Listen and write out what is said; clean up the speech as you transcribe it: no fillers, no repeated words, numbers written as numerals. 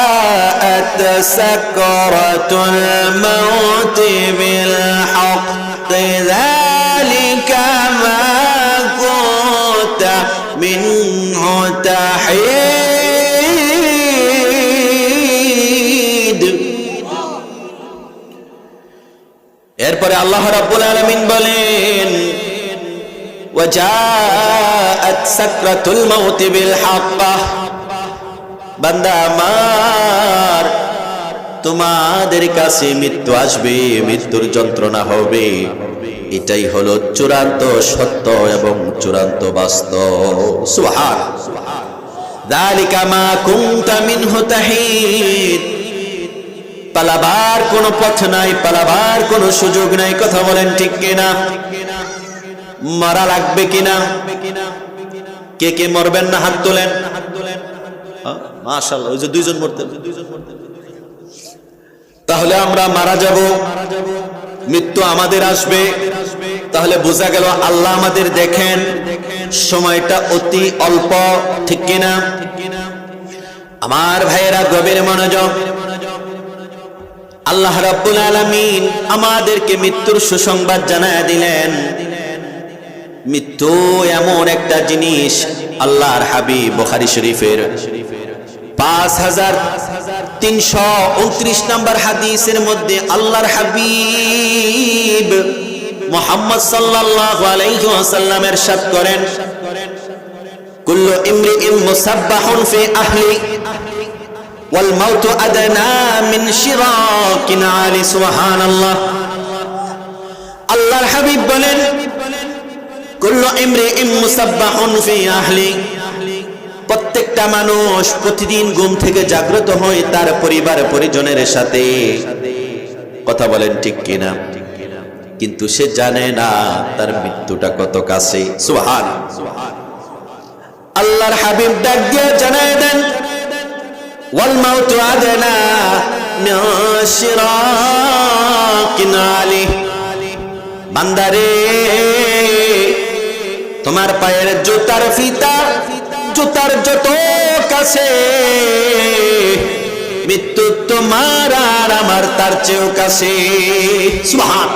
وجاءت سكرة الموت بالحق ذلك ما كنت منه تحيد। এরপরে আল্লাহ রাব্বুল আলামিন বলেন وجاءت سكرة الموت بالحق বান্দা আমার তোমাদের কাছে মৃত্যু আসবে, মৃত্যুর যন্ত্রণা হবে, এটাই হলো চূড়ান্ত সত্য এবং চূড়ান্ত বাস্তব। সুবহান যালিকা মা কুনতা মিনহু তাহিদ। পালাবার কোনো পথ নাই, পালাবার কোনো সুযোগ নাই। কথা বলেন ঠিক কিনা? মারা লাগবে কিনা? কে কে মরবেন না হাত তোলেন। মাশাআল্লাহ, ওই যে দুইজন মরতেন। তাহলে আমরা মারা যাব, মৃত্যু আমাদের আসবে। তাহলে বোঝা গেল আল্লাহ আমাদের দেখেন, সময়টা অতি অল্প, ঠিক কিনা? আমার ভাইয়েরা গভীর মনোযোগ। আল্লাহ রাব্বুল আলামিন আমাদেরকে মৃত্যুর সুসংবাদ জানায়া দিলেন। মৃত্যু এমন একটা জিনিস, আল্লাহর হাবিব বুখারী শরীফের 5329 নম্বর হাদিসের মধ্যে আল্লাহর হাবিব মুহাম্মদ সাল্লাল্লাহু আলাইহি ওয়াসাল্লাম ইরশাদ করেন, কুল্লু ইমরিইন মুসাব্বাহুন ফি আহলি ওয়াল মাউতু আদনা মিন শিরাকিন আলি। সুবহানাল্লাহ। আল্লাহর হাবিব বলেন, কুল্লু ইমরিইন মুসাব্বাহুন ফি আহলি, প্রত্যেকটা মানুষ প্রতিদিন ঘুম থেকে জাগ্রত হয় তার পরিবার পরিজনের সাথে। কথা বলেন ঠিক কিনা? কিন্তু সে জানে না তার মৃত্যুটা কত কাছে। সুবহান। আল্লাহর হাবিব ডাক দিয়ে জানায় দেন, ওয়াল মাউতু আদনা মিন শিরাকিন আলি। বান্দারে, তোমার পায়ের জুতার ফিতা, জুতার যত কাছে, মৃত্যু তোমার আর আমার তার চেয়েও কাছে। সুবহান।